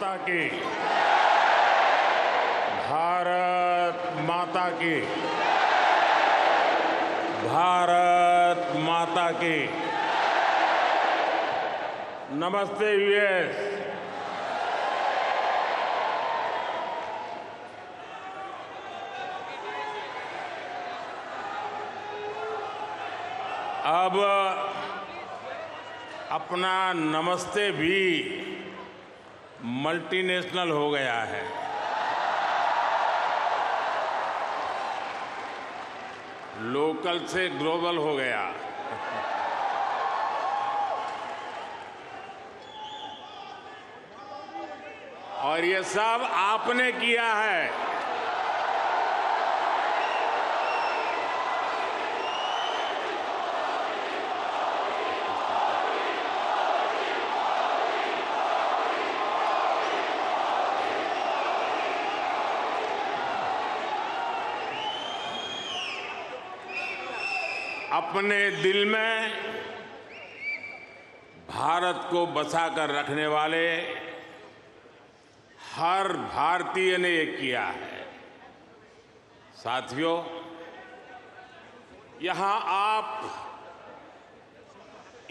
माता की, भारत माता की, भारत माता की। नमस्ते यूएस। अब अपना नमस्ते भी मल्टीनेशनल हो गया है। लोकल से ग्लोबल हो गया। और ये सब आपने किया है। अपने दिल में भारत को बसाकर रखने वाले हर भारतीय ने ये किया है। साथियों, यहां आप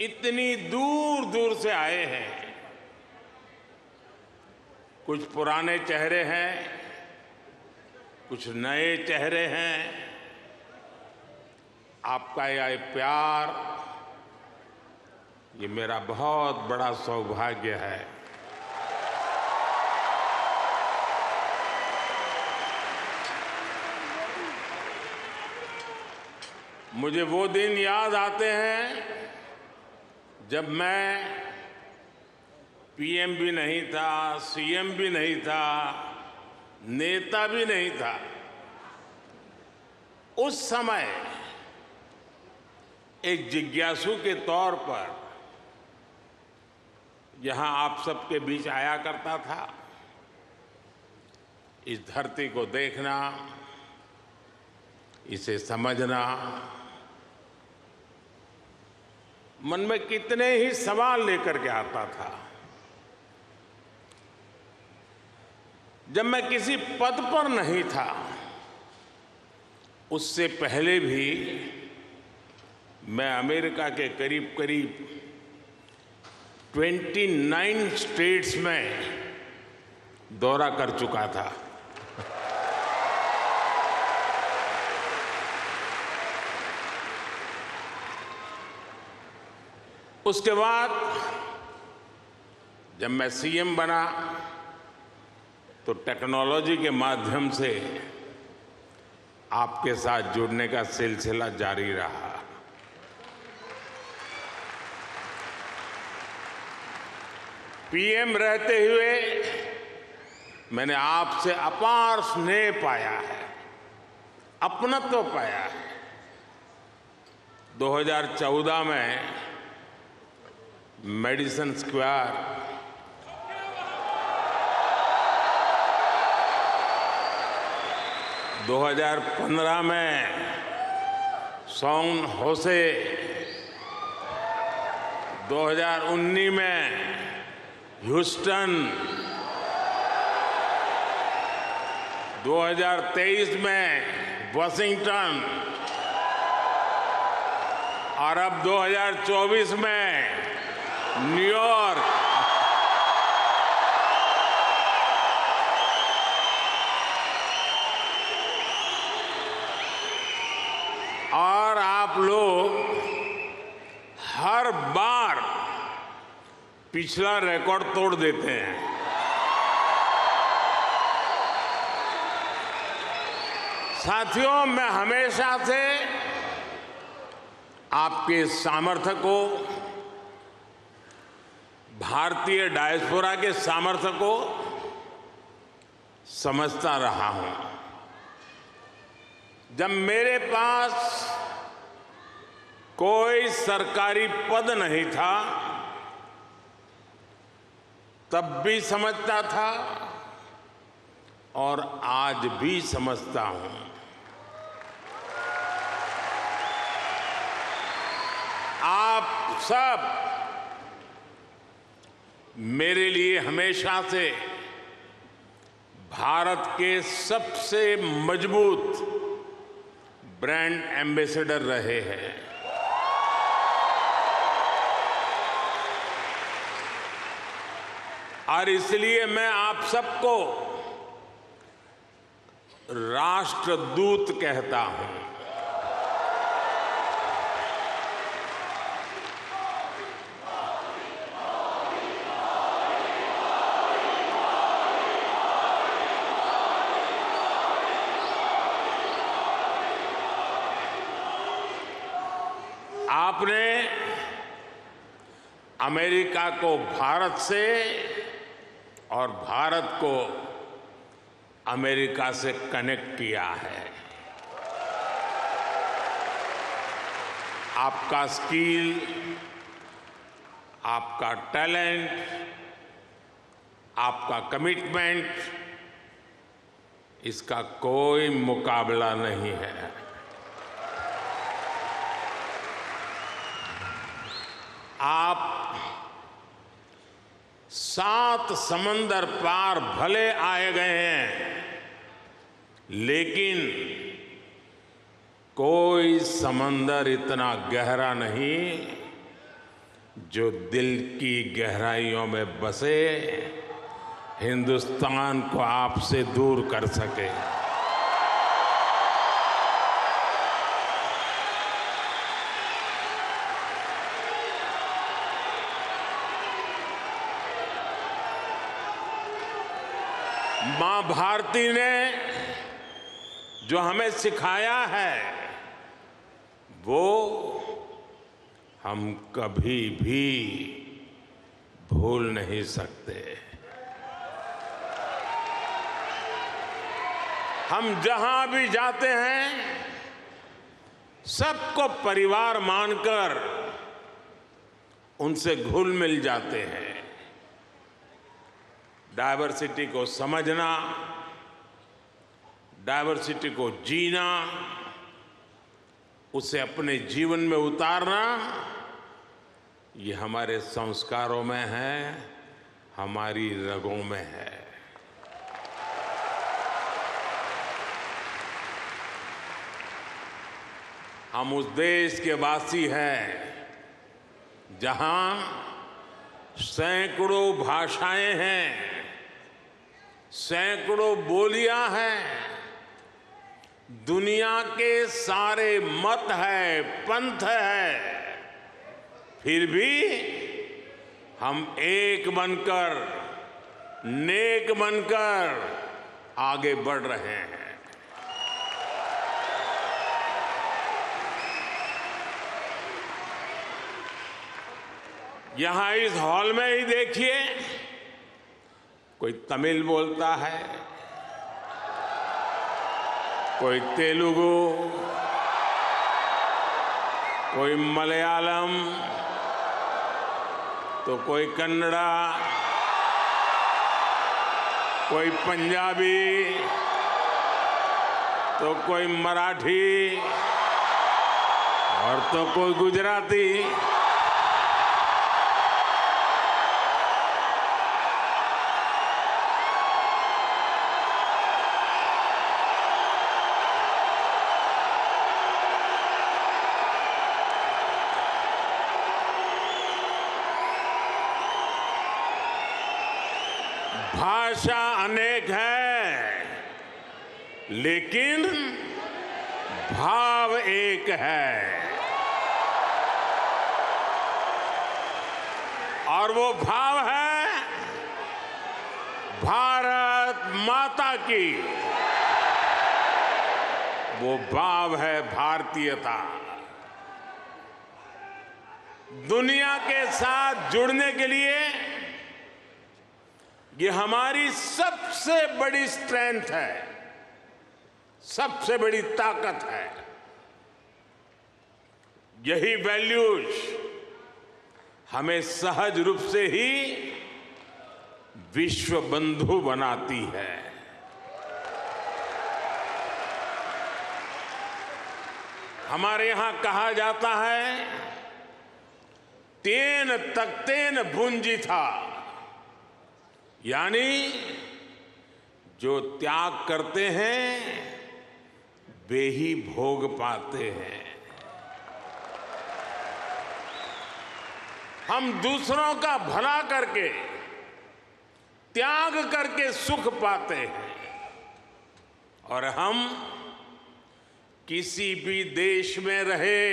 इतनी दूर दूर से आए हैं। कुछ पुराने चेहरे हैं, कुछ नए चेहरे हैं। आपका यह प्यार, ये मेरा बहुत बड़ा सौभाग्य है। मुझे वो दिन याद आते हैं जब मैं पीएम भी नहीं था, सीएम भी नहीं था, नेता भी नहीं था। उस समय एक जिज्ञासु के तौर पर यहां आप सबके बीच आया करता था। इस धरती को देखना, इसे समझना, मन में कितने ही सवाल लेकर के आता था। जब मैं किसी पद पर नहीं था, उससे पहले भी मैं अमेरिका के करीब करीब 29 स्टेट्स में दौरा कर चुका था। उसके बाद जब मैं सीएम बना तो टेक्नोलॉजी के माध्यम से आपके साथ जुड़ने का सिलसिला जारी रहा। पीएम रहते हुए मैंने आपसे अपार स्नेह पाया है, अपनत्व पाया है। 2014 में मेडिसन स्क्वायर, 2015 में सैन होसे, 2019 में ह्यूस्टन, 2023 में वाशिंगटन और अब 2024 में न्यूयॉर्क। और आप लोग हर बार पिछला रिकॉर्ड तोड़ देते हैं। साथियों, मैं हमेशा से आपके सामर्थ्य को, भारतीय डायस्पोरा के सामर्थ्य को समझता रहा हूं। जब मेरे पास कोई सरकारी पद नहीं था, तब भी समझता था और आज भी समझता हूं। आप सब मेरे लिए हमेशा से भारत के सबसे मजबूत ब्रांड एम्बेसडर रहे हैं। और इसलिए मैं आप सबको राष्ट्रदूत कहता हूं। आपने अमेरिका को भारत से और भारत को अमेरिका से कनेक्ट किया है। आपका स्किल, आपका टैलेंट, आपका कमिटमेंट, इसका कोई मुकाबला नहीं है। आप 7 समंदर पार भले आए गए हैं, लेकिन कोई समंदर इतना गहरा नहीं जो दिल की गहराइयों में बसे हिंदुस्तान को आपसे दूर कर सके। मां भारती ने जो हमें सिखाया है वो हम कभी भी भूल नहीं सकते। हम जहां भी जाते हैं सबको परिवार मानकर उनसे घुल मिल जाते हैं। डायवर्सिटी को समझना, डायवर्सिटी को जीना, उसे अपने जीवन में उतारना, ये हमारे संस्कारों में है, हमारी रगों में है। हम उस देश के वासी हैं जहां सैकड़ों भाषाएं हैं, सैकड़ों बोलियां हैं, दुनिया के सारे मत है, पंथ है, फिर भी हम एक बनकर, नेक बनकर आगे बढ़ रहे हैं। यहां इस हॉल में ही देखिए, कोई तमिल बोलता है, कोई तेलुगु, कोई मलयालम, तो कोई कन्नड़ा, कोई पंजाबी, तो कोई मराठी और तो कोई गुजराती। भाषा अनेक है, लेकिन भाव एक है, और वो भाव है भारत माता की। वो भाव है भारतीयता। दुनिया के साथ जुड़ने के लिए ये हमारी सबसे बड़ी स्ट्रेंथ है, सबसे बड़ी ताकत है। यही वैल्यूज हमें सहज रूप से ही विश्व बंधु बनाती है। हमारे यहां कहा जाता है, तेन तख्तेन भुंजी था, यानी जो त्याग करते हैं वे ही भोग पाते हैं। हम दूसरों का भला करके, त्याग करके सुख पाते हैं, और हम किसी भी देश में रहे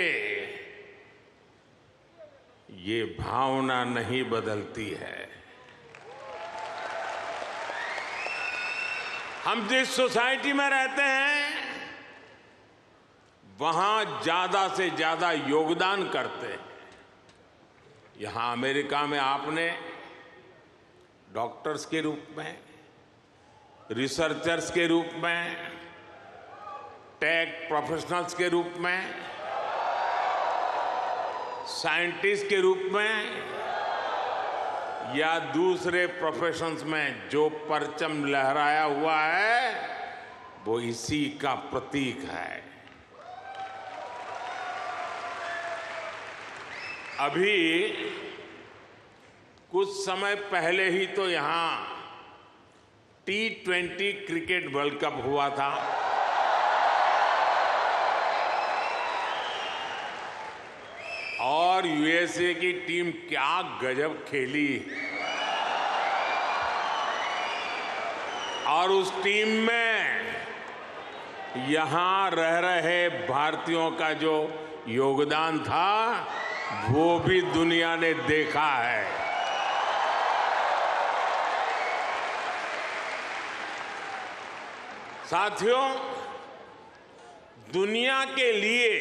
ये भावना नहीं बदलती है। हम जिस सोसाइटी में रहते हैं वहां ज्यादा से ज्यादा योगदान करते हैं। यहां अमेरिका में आपने डॉक्टर्स के रूप में, रिसर्चर्स के रूप में, टेक प्रोफेशनल्स के रूप में, साइंटिस्ट के रूप में या दूसरे प्रोफेशंस में जो परचम लहराया हुआ है वो इसी का प्रतीक है। अभी कुछ समय पहले ही तो यहां T20 क्रिकेट वर्ल्ड कप हुआ था। और यूएसए की टीम क्या गजब खेली, और उस टीम में यहां रह रहे भारतीयों का जो योगदान था वो भी दुनिया ने देखा है। साथियों, दुनिया के लिए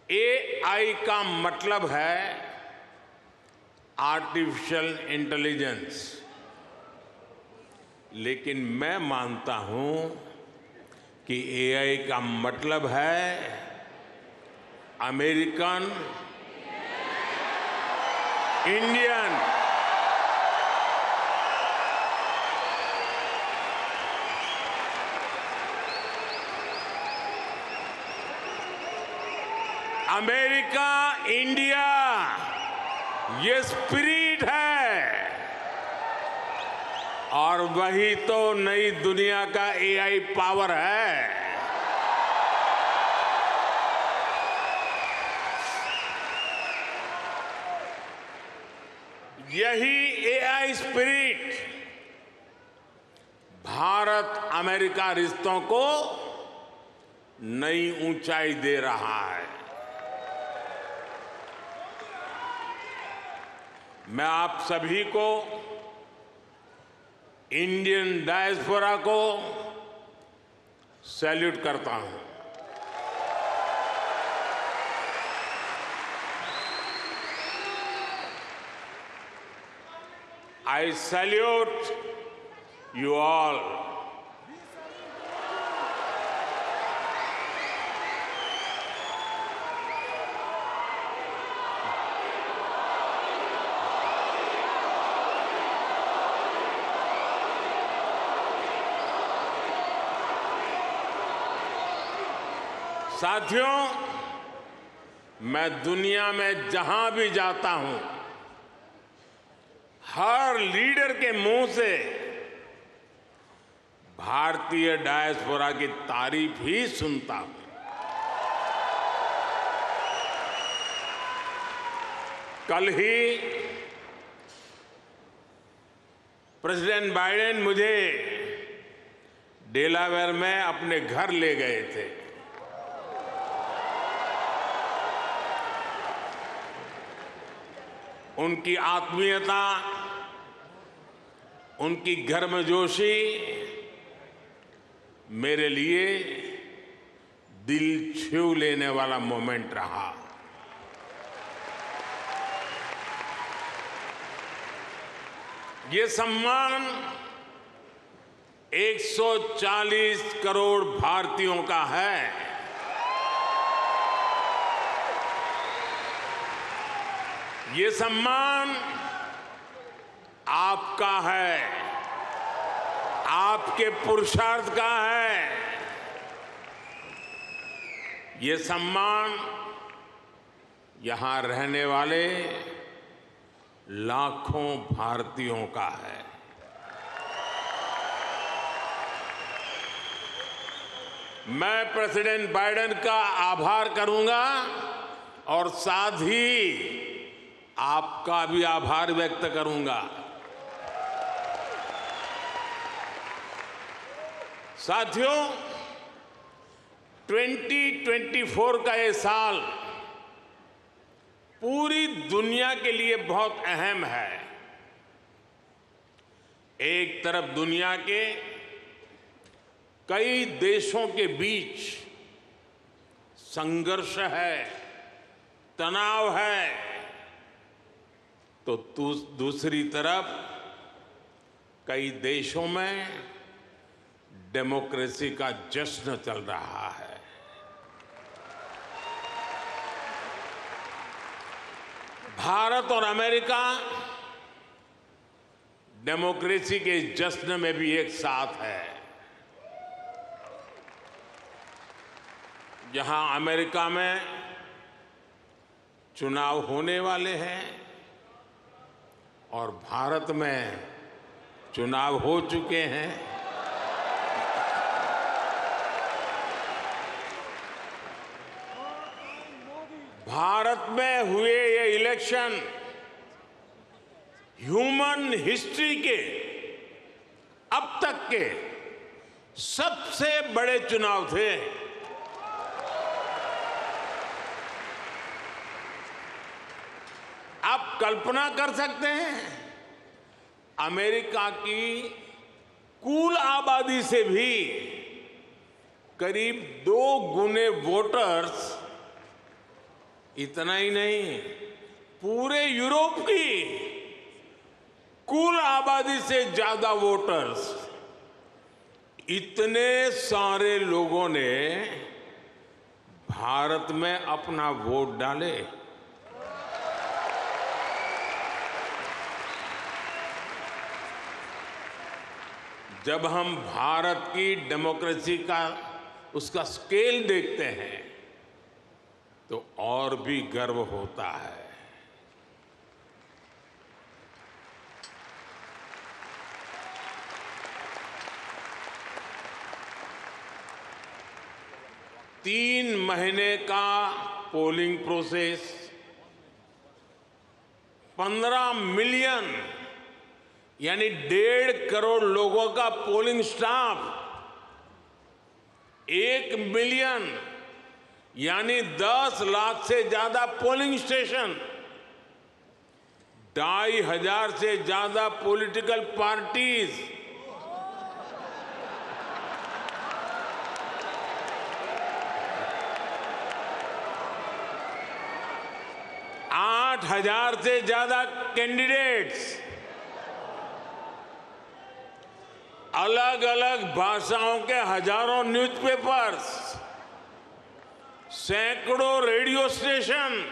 AI का मतलब है आर्टिफिशियल इंटेलिजेंस, लेकिन मैं मानता हूं कि AI का मतलब है अमेरिकन इंडियन अमेरिका इंडिया, ये स्पिरिट है, और वही तो नई दुनिया का AI पावर है। यही AI स्पिरिट भारत अमेरिका रिश्तों को नई ऊंचाई दे रहा है। मैं आप सभी को, इंडियन डायस्पोरा को सैल्यूट करता हूं। I salute you all. साथियों, मैं दुनिया में जहां भी जाता हूं, हर लीडर के मुंह से भारतीय डायस्पोरा की तारीफ ही सुनता हूं। कल ही प्रेसिडेंट बाइडेन मुझे डेलावेयर में अपने घर ले गए थे। उनकी आत्मीयता, उनकी गर्मजोशी मेरे लिए दिल छू लेने वाला मोमेंट रहा। ये सम्मान 140 करोड़ भारतीयों का है। ये सम्मान आपका है, आपके पुरुषार्थ का है। ये सम्मान यहां रहने वाले लाखों भारतीयों का है। मैं प्रेसिडेंट बाइडेन का आभार करूंगा और साथ ही आपका भी आभार व्यक्त करूंगा। साथियों, 2024 का ये साल पूरी दुनिया के लिए बहुत अहम है। एक तरफ दुनिया के कई देशों के बीच संघर्ष है, तनाव है, तो दूसरी तरफ कई देशों में डेमोक्रेसी का जश्न चल रहा है। भारत और अमेरिका डेमोक्रेसी के इस जश्न में भी एक साथ है। जहां अमेरिका में चुनाव होने वाले हैं और भारत में चुनाव हो चुके हैं, भारत में हुए ये इलेक्शन ह्यूमन हिस्ट्री के अब तक के सबसे बड़े चुनाव थे। आप कल्पना कर सकते हैं, अमेरिका की कुल आबादी से भी करीब 2 गुने वोटर्स, इतना ही नहीं, पूरे यूरोप की कुल आबादी से ज्यादा वोटर्स, इतने सारे लोगों ने भारत में अपना वोट डाले। जब हम भारत की डेमोक्रेसी का उसका स्केल देखते हैं तो और भी गर्व होता है। तीन महीने का पोलिंग प्रोसेस, 15 मिलियन यानी 1.5 करोड़ लोगों का पोलिंग स्टाफ, 1 मिलियन यानी 10 लाख से ज्यादा पोलिंग स्टेशन, 2,500 से ज्यादा पॉलिटिकल पार्टीज, आठ 8,000 से ज्यादा कैंडिडेट्स, अलग अलग भाषाओं के हजारों न्यूज़पेपर्स, सैकड़ों रेडियो स्टेशन,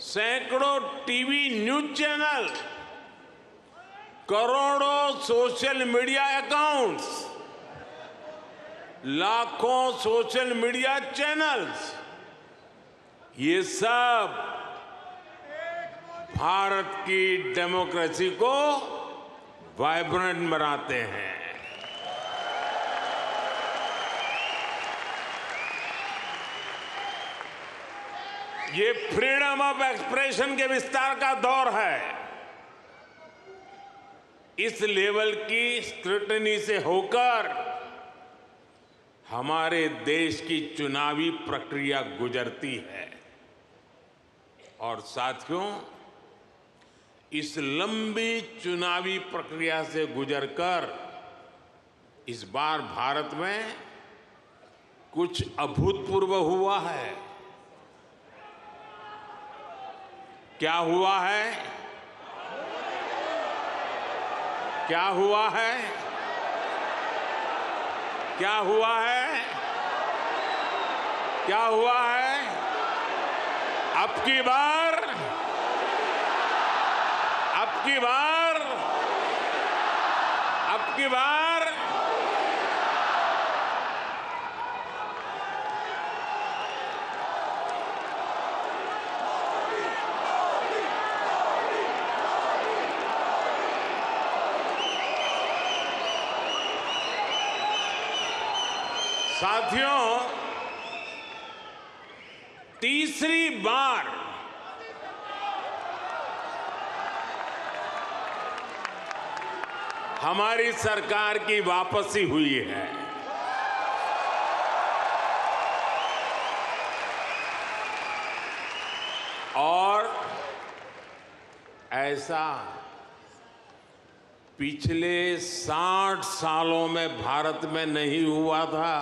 सैकड़ों टीवी न्यूज चैनल, करोड़ों सोशल मीडिया अकाउंट्स, लाखों सोशल मीडिया चैनल्स, ये सब भारत की डेमोक्रेसी को वाइब्रेंट बनाते हैं। ये फ्रीडम ऑफ एक्सप्रेशन के विस्तार का दौर है। इस लेवल की स्क्रूटनी से होकर हमारे देश की चुनावी प्रक्रिया गुजरती है। और साथियों, इस लंबी चुनावी प्रक्रिया से गुजरकर इस बार भारत में कुछ अभूतपूर्व हुआ है। क्या हुआ है? क्या हुआ है? क्या हुआ है? क्या हुआ है? अब की बार साथियों, तीसरी बार हमारी सरकार की वापसी हुई है। और ऐसा पिछले 60 सालों में भारत में नहीं हुआ था।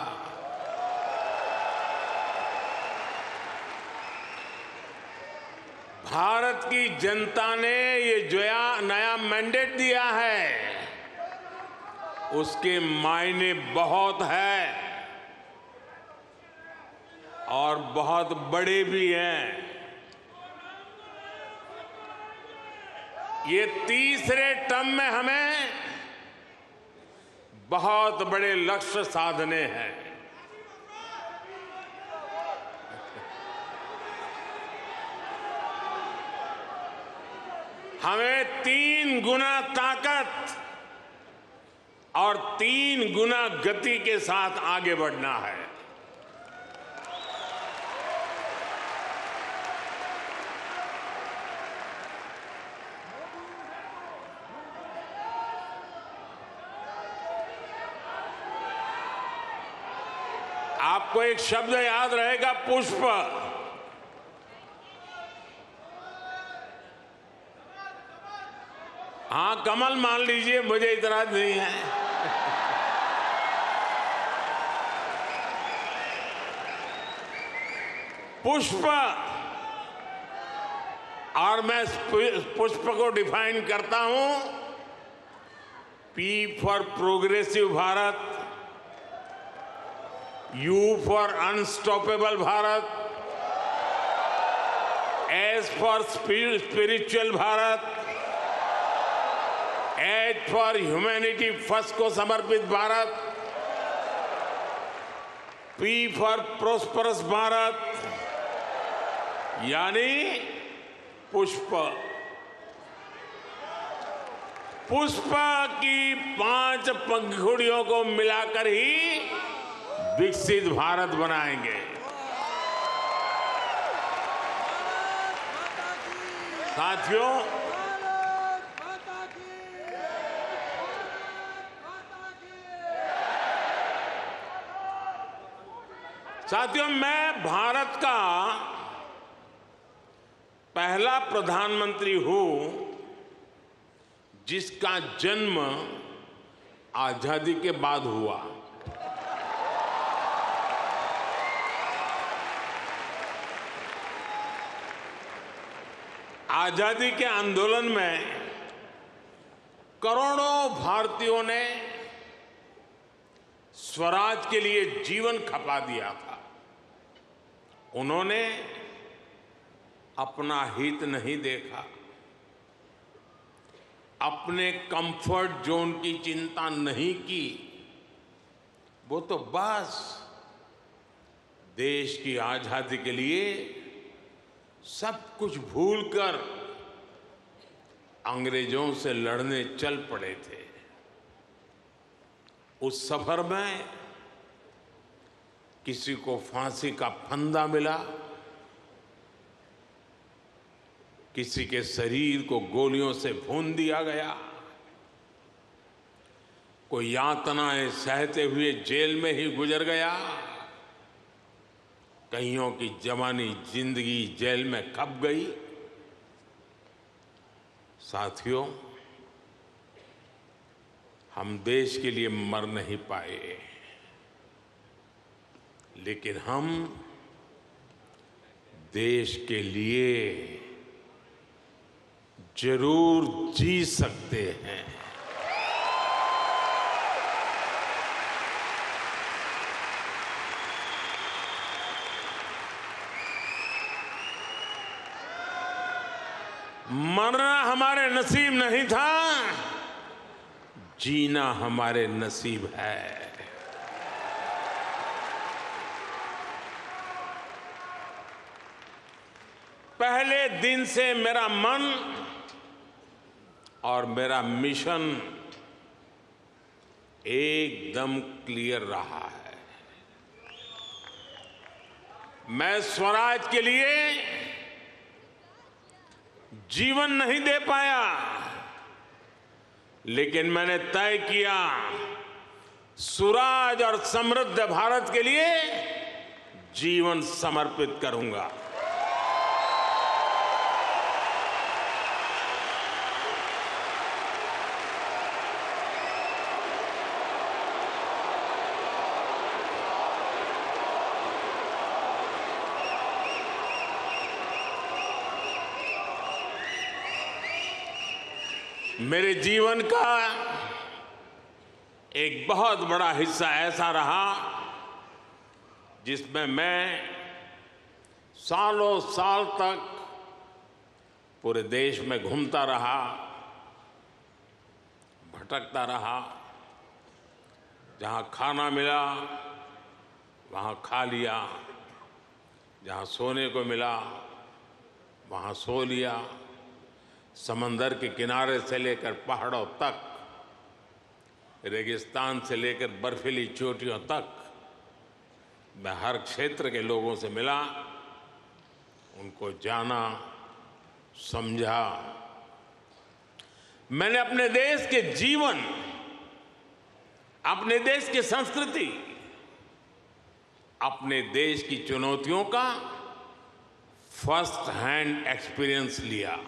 भारत की जनता ने ये जो नया मैंडेट दिया है, उसके मायने बहुत है और बहुत बड़े भी हैं। ये तीसरे टर्म में हमें बहुत बड़े लक्ष्य साधने हैं। हमें 3 गुना ताकत और 3 गुना गति के साथ आगे बढ़ना है। आपको एक शब्द याद रहेगा, पुष्प। हाँ, कमल मान लीजिए, मुझे इतराज नहीं है। पुष्प। और मैं पुष्प को डिफाइन करता हूं, P for progressive Bharat, you for unstoppable Bharat, S for spiritual Bharat, H for humanity first को समर्पित Bharat, P for prosperous Bharat, यानी पुष्प। पुष्प की 5 पंखुड़ियों को मिलाकर ही विकसित भारत बनाएंगे। साथियों, मैं भारत का पहला प्रधानमंत्री हूं जिसका जन्म आजादी के बाद हुआ। आजादी के आंदोलन में करोड़ों भारतीयों ने स्वराज के लिए जीवन खपा दिया था। उन्होंने अपना हित नहीं देखा, अपने कंफर्ट जोन की चिंता नहीं की। वो तो बस देश की आजादी के लिए सब कुछ भूलकर अंग्रेजों से लड़ने चल पड़े थे। उस सफर में किसी को फांसी का फंदा मिला, किसी के शरीर को गोलियों से भून दिया गया, कोई यातनाएं सहते हुए जेल में ही गुजर गया, कईयों की जवानी जिंदगी जेल में खप गई। साथियों, हम देश के लिए मर नहीं पाए, लेकिन हम देश के लिए जरूर जी सकते हैं। मरना हमारे नसीब नहीं था, जीना हमारे नसीब है। पहले दिन से मेरा मन और मेरा मिशन एकदम क्लियर रहा है। मैं स्वराज के लिए जीवन नहीं दे पाया, लेकिन मैंने तय किया सुराज और समृद्ध भारत के लिए जीवन समर्पित करूंगा। मेरे जीवन का एक बहुत बड़ा हिस्सा ऐसा रहा जिसमें मैं सालों साल तक पूरे देश में घूमता रहा, भटकता रहा। जहां खाना मिला वहां खा लिया, जहां सोने को मिला वहां सो लिया। समंदर के किनारे से लेकर पहाड़ों तक, रेगिस्तान से लेकर बर्फीली चोटियों तक मैं हर क्षेत्र के लोगों से मिला, उनको जाना, समझा। मैंने अपने देश के जीवन, अपने देश की संस्कृति, अपने देश की चुनौतियों का फर्स्ट हैंड एक्सपीरियंस लिया।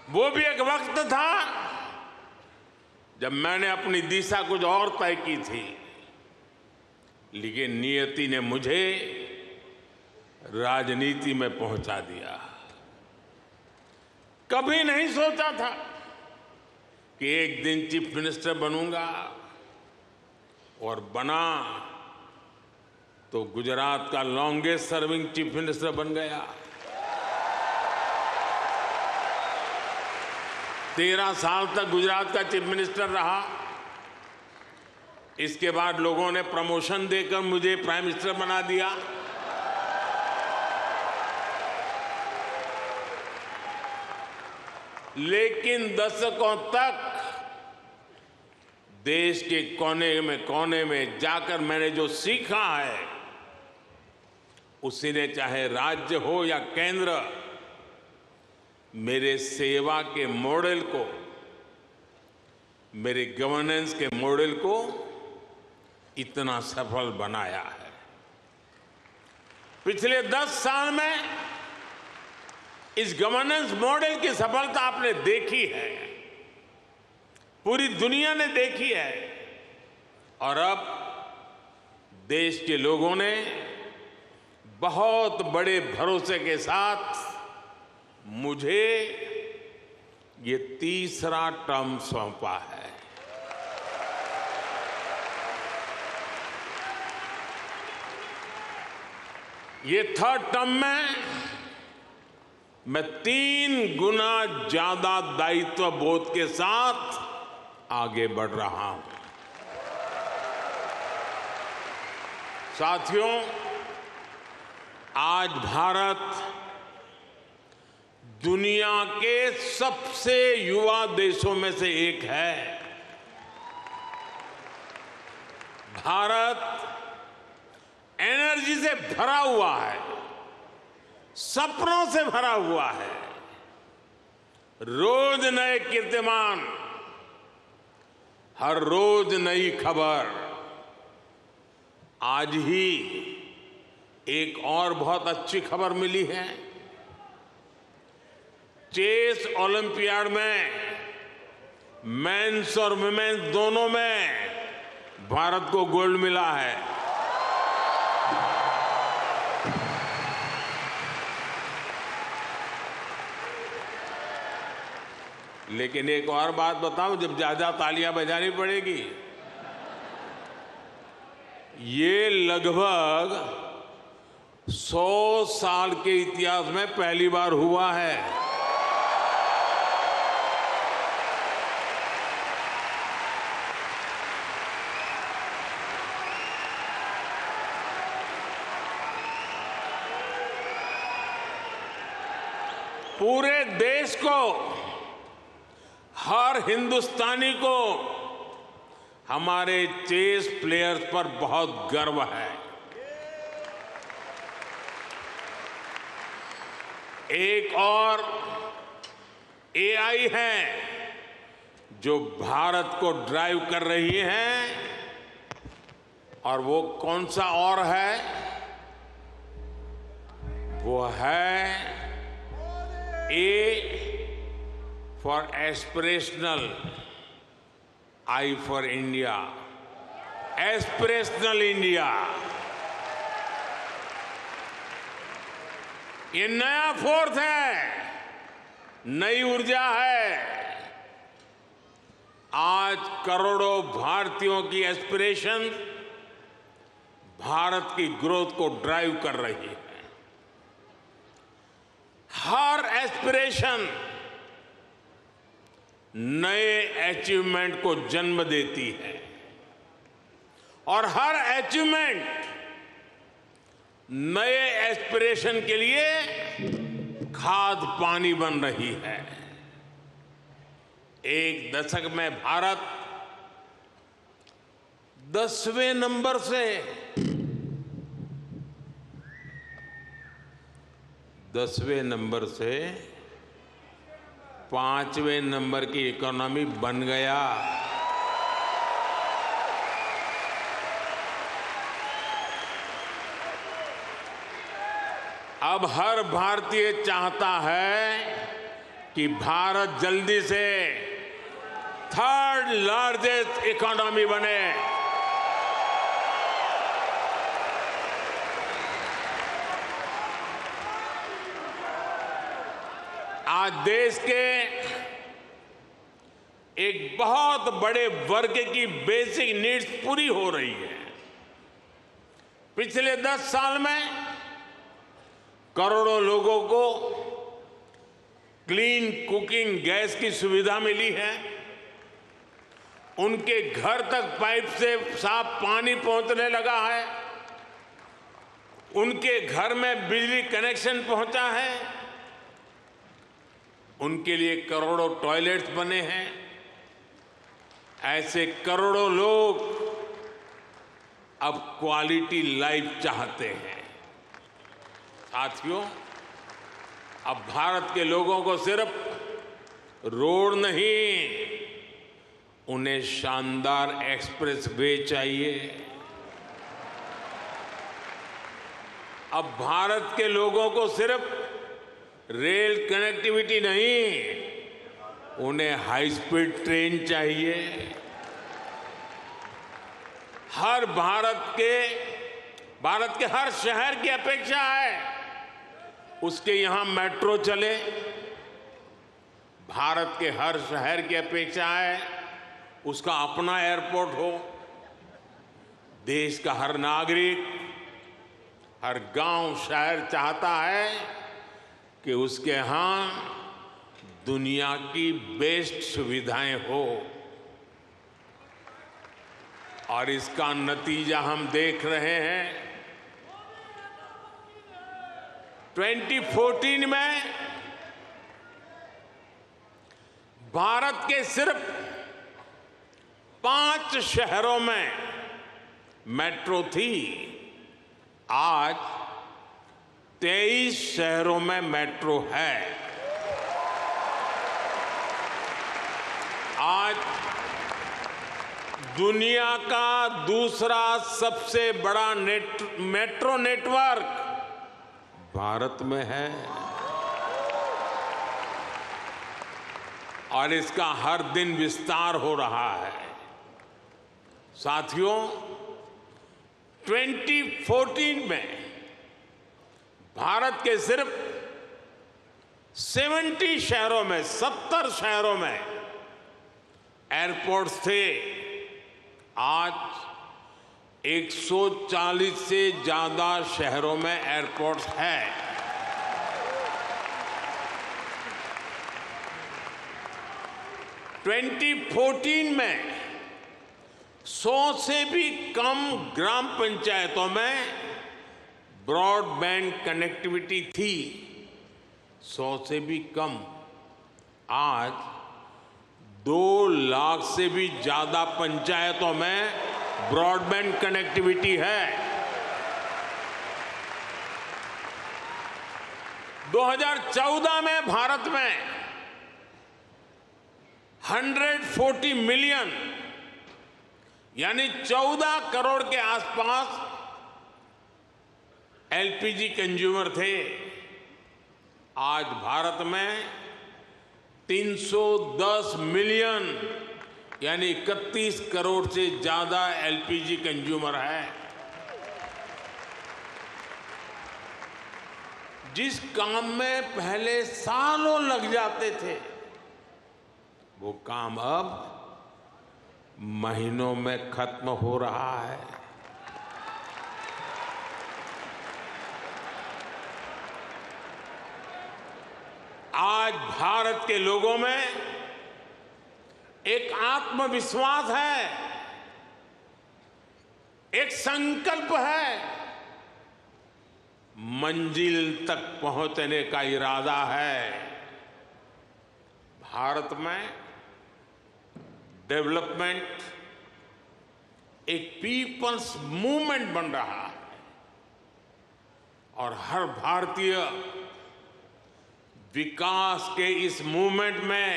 वो भी एक वक्त था जब मैंने अपनी दिशा कुछ और तय की थी, लेकिन नियति ने मुझे राजनीति में पहुंचा दिया। कभी नहीं सोचा था कि एक दिन चीफ मिनिस्टर बनूंगा, और बना तो गुजरात का लॉन्गेस्ट सर्विंग चीफ मिनिस्टर बन गया। 13 साल तक गुजरात का चीफ मिनिस्टर रहा। इसके बाद लोगों ने प्रमोशन देकर मुझे प्राइम मिनिस्टर बना दिया। लेकिन दशकों तक देश के कोने में जाकर मैंने जो सीखा है, उसी ने चाहे राज्य हो या केंद्र, मेरे सेवा के मॉडल को, मेरे गवर्नेंस के मॉडल को इतना सफल बनाया है। पिछले 10 साल में इस गवर्नेंस मॉडल की सफलता आपने देखी है, पूरी दुनिया ने देखी है, और अब देश के लोगों ने बहुत बड़े भरोसे के साथ मुझे ये तीसरा टर्म सौंपा है। ये थर्ड टर्म में मैं 3 गुना ज्यादा दायित्व बोध के साथ आगे बढ़ रहा हूं। साथियों, आज भारत दुनिया के सबसे युवा देशों में से एक है। भारत एनर्जी से भरा हुआ है, सपनों से भरा हुआ है। रोज नए कीर्तिमान, हर रोज नई खबर। आज ही एक और बहुत अच्छी खबर मिली है। चेस ओलंपियाड में मेंस और वुमेन्स दोनों में भारत को गोल्ड मिला है। लेकिन एक और बात बताऊं, जब ज्यादा तालियां बजानी पड़ेगी। ये लगभग 100 साल के इतिहास में पहली बार हुआ है। पूरे देश को हर हिंदुस्तानी को हमारे चेस प्लेयर्स पर बहुत गर्व है। एक और एआई है जो भारत को ड्राइव कर रही है, और वो कौन सा और है? वो है A for aspirational, I for India, aspirational India. ये नया फोर्स है, नई ऊर्जा है। आज करोड़ों भारतीयों की एस्पिरेशन भारत की ग्रोथ को ड्राइव कर रही है। हर एस्पिरेशन नए अचीवमेंट को जन्म देती है, और हर अचीवमेंट नए एस्पिरेशन के लिए खाद पानी बन रही है। एक दशक में भारत 10वें नंबर से 5वें नंबर की इकोनॉमी बन गया। अब हर भारतीय चाहता है कि भारत जल्दी से 3rd लार्जेस्ट इकोनॉमी बने। आज देश के एक बहुत बड़े वर्ग की बेसिक नीड्स पूरी हो रही है। पिछले 10 साल में करोड़ों लोगों को क्लीन कुकिंग गैस की सुविधा मिली है। उनके घर तक पाइप से साफ पानी पहुंचने लगा है। उनके घर में बिजली कनेक्शन पहुंचा है। उनके लिए करोड़ों टॉयलेट्स बने हैं। ऐसे करोड़ों लोग अब क्वालिटी लाइफ चाहते हैं। साथियों, अब भारत के लोगों को सिर्फ रोड नहीं, उन्हें शानदार एक्सप्रेस वे चाहिए। अब भारत के लोगों को सिर्फ रेल कनेक्टिविटी नहीं, उन्हें हाई स्पीड ट्रेन चाहिए। भारत के हर शहर की अपेक्षा है उसके यहां मेट्रो चले। भारत के हर शहर की अपेक्षा है उसका अपना एयरपोर्ट हो। देश का हर नागरिक, हर गांव शहर चाहता है कि उसके यहां दुनिया की बेस्ट सुविधाएं हो, और इसका नतीजा हम देख रहे हैं। 2014 में भारत के सिर्फ 5 शहरों में मेट्रो थी। आज 23 शहरों में मेट्रो है। आज दुनिया का दूसरा सबसे बड़ा मेट्रो नेटवर्क भारत में है, और इसका हर दिन विस्तार हो रहा है। साथियों, 2014 में भारत के सिर्फ 70 शहरों में 70 शहरों में एयरपोर्ट्स थे। आज 140 से ज्यादा शहरों में एयरपोर्ट्स है। – 2014 में 100 से भी कम ग्राम पंचायतों में ब्रॉडबैंड कनेक्टिविटी थी। 100 से भी कम। आज 2 लाख से भी ज्यादा पंचायतों में ब्रॉडबैंड कनेक्टिविटी है। 2014 में भारत में 140 मिलियन यानी 14 करोड़ के आसपास एलपीजी कंज्यूमर थे। आज भारत में 310 मिलियन यानी 31 करोड़ से ज्यादा एलपीजी कंज्यूमर है। जिस काम में पहले सालों लग जाते थे, वो काम अब महीनों में खत्म हो रहा है। आज भारत के लोगों में एक आत्मविश्वास है, एक संकल्प है, मंजिल तक पहुंचने का इरादा है। भारत में डेवलपमेंट एक पीपल्स मूवमेंट बन रहा है और हर भारतीय विकास के इस मूवमेंट में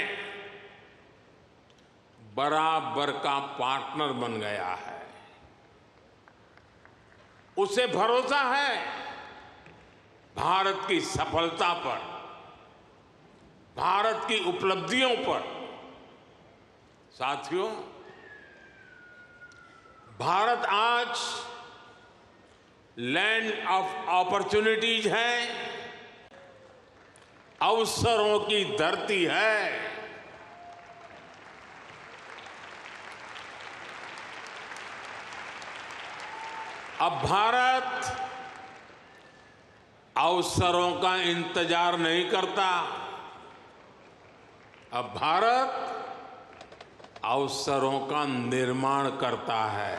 बराबर का पार्टनर बन गया है। उसे भरोसा है भारत की सफलता पर, भारत की उपलब्धियों पर। साथियों, भारत आज लैंड ऑफ अपॉर्चुनिटीज है, अवसरों की धरती है। अब भारत अवसरों का इंतजार नहीं करता, अब भारत अवसरों का निर्माण करता है।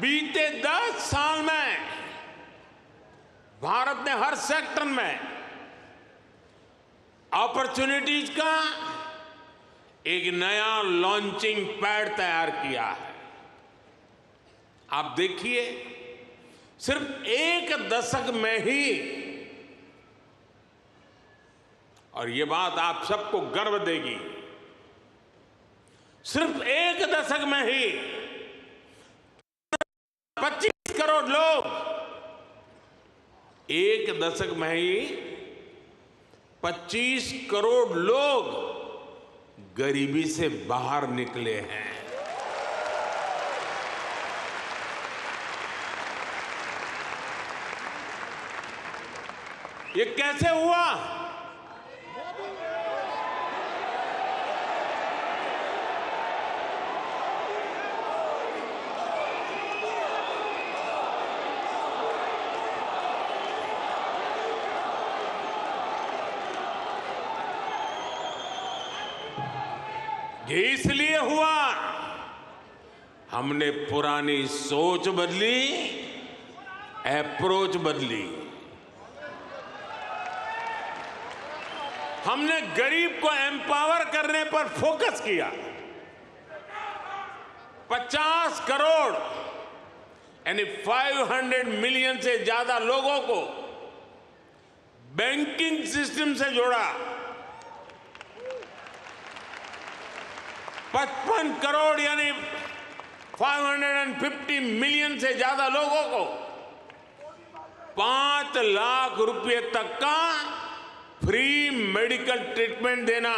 बीते 10 साल में भारत ने हर सेक्टर में अपॉर्चुनिटीज का एक नया लॉन्चिंग पैड तैयार किया है। आप देखिए, सिर्फ 1 दशक में ही, और ये बात आप सबको गर्व देगी, सिर्फ 1 दशक में ही 25 करोड़ लोग, 1 दशक में ही 25 करोड़ लोग गरीबी से बाहर निकले हैं। ये कैसे हुआ? ये इसलिए हुआ, हमने पुरानी सोच बदली, अप्रोच बदली। हमने गरीब को एम्पावर करने पर फोकस किया। 50 करोड़ यानी 500 मिलियन से ज्यादा लोगों को बैंकिंग सिस्टम से जोड़ा। 55 करोड़ यानी 550 मिलियन से ज्यादा लोगों को 5 लाख रुपए तक का फ्री मेडिकल ट्रीटमेंट देना।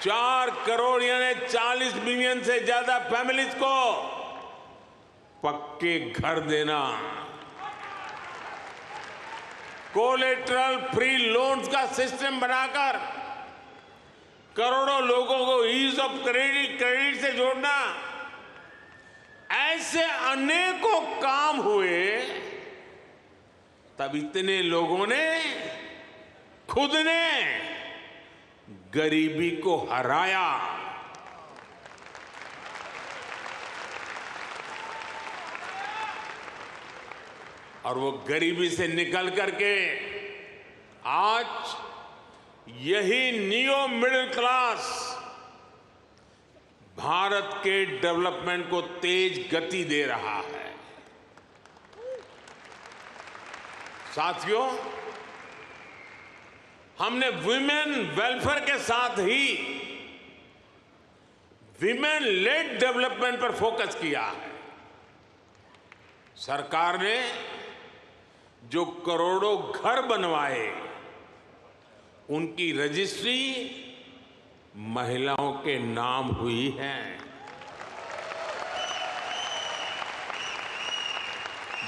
4 करोड़ यानी 40 मिलियन से ज्यादा फैमिलीज को पक्के घर देना। कोलेटरल फ्री लोन्स का सिस्टम बनाकर करोड़ों लोगों को ईज ऑफ क्रेडिट से जोड़ना। ऐसे अनेकों काम हुए, तब इतने लोगों ने खुद ने गरीबी को हराया। और वो गरीबी से निकल करके आज यही नियो मिडिल क्लास भारत के डेवलपमेंट को तेज गति दे रहा है। साथियों, हमने विमेन वेलफेयर के साथ ही विमेन लेड डेवलपमेंट पर फोकस किया है। सरकार ने जो करोड़ों घर बनवाए, उनकी रजिस्ट्री महिलाओं के नाम हुई है।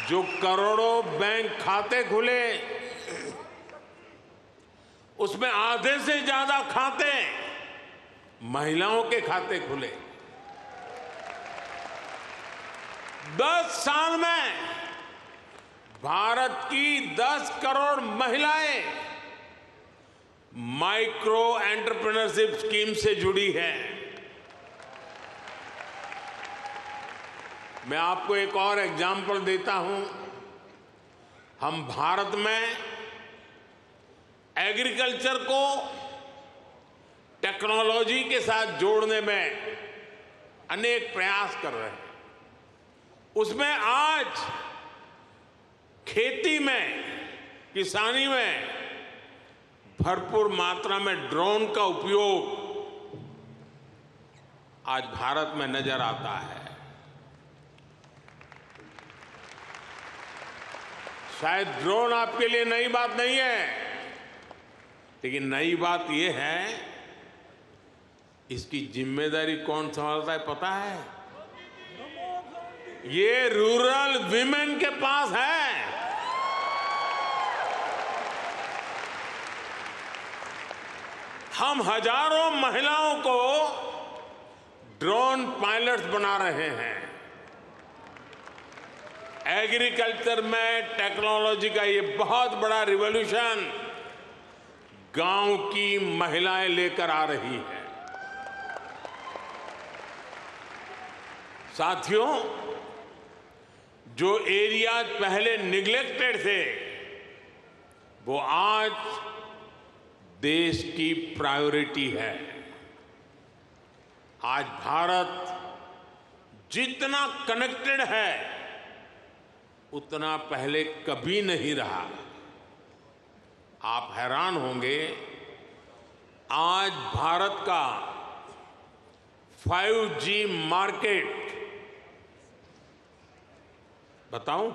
जो करोड़ों बैंक खाते खुले, उसमें आधे से ज्यादा खाते महिलाओं के खाते खुले। 10 साल में भारत की 10 करोड़ महिलाएं माइक्रो एंटरप्रेन्योरशिप स्कीम से जुड़ी हैं। मैं आपको एक और एग्जाम्पल देता हूं। हम भारत में एग्रीकल्चर को टेक्नोलॉजी के साथ जोड़ने में अनेक प्रयास कर रहे हैं। उसमें आज खेती में, किसानी में भरपूर मात्रा में ड्रोन का उपयोग आज भारत में नजर आता है। शायद ड्रोन आपके लिए नई बात नहीं है, लेकिन नई बात यह है, इसकी जिम्मेदारी कौन संभालता है पता है? ये रूरल विमेन के पास है। हम हजारों महिलाओं को ड्रोन पायलट्स बना रहे हैं। एग्रीकल्चर में टेक्नोलॉजी का ये बहुत बड़ा रिवॉल्यूशन गांव की महिलाएं लेकर आ रही है। साथियों, जो एरियाज पहले निग्लेक्टेड थे, वो आज देश की प्रायोरिटी है। आज भारत जितना कनेक्टेड है, उतना पहले कभी नहीं रहा। आप हैरान होंगे, आज भारत का 5G मार्केट, बताऊं?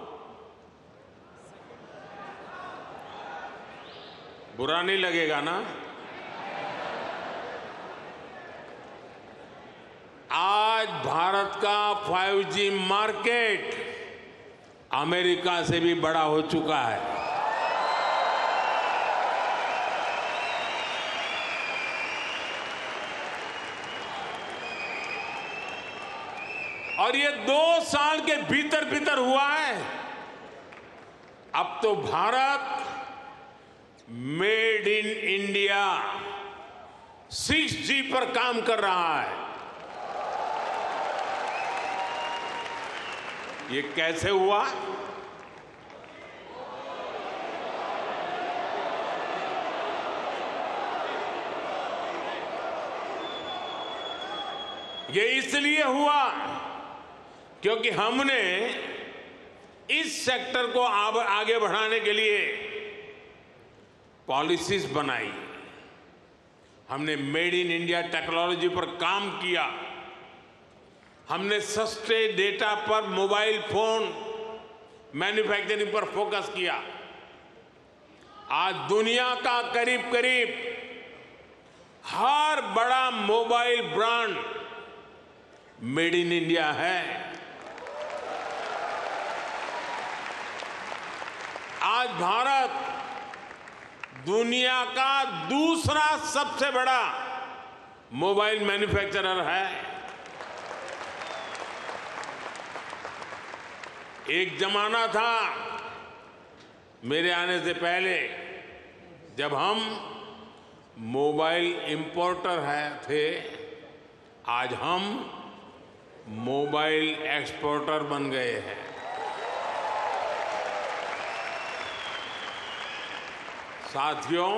बुरा नहीं लगेगा ना? आज भारत का 5G मार्केट अमेरिका से भी बड़ा हो चुका है। और ये 2 साल के भीतर भीतर हुआ है। अब तो Bharat made in India 6G पर काम कर रहा है। ये कैसे हुआ? ये इसलिए हुआ क्योंकि हमने इस सेक्टर को आगे बढ़ाने के लिए पॉलिसीज बनाई। हमने मेड इन इंडिया टेक्नोलॉजी पर काम किया। हमने सस्ते डेटा पर मोबाइल फोन मैन्युफैक्चरिंग पर फोकस किया। आज दुनिया का करीब करीब हर बड़ा mobile brand made in India है। आज भारत दुनिया का दूसरा सबसे बड़ा मोबाइल मैन्युफैक्चरर है। एक जमाना था मेरे आने से पहले, जब हम मोबाइल इंपोर्टर थे। आज हम मोबाइल एक्सपोर्टर बन गए हैं। साथियों,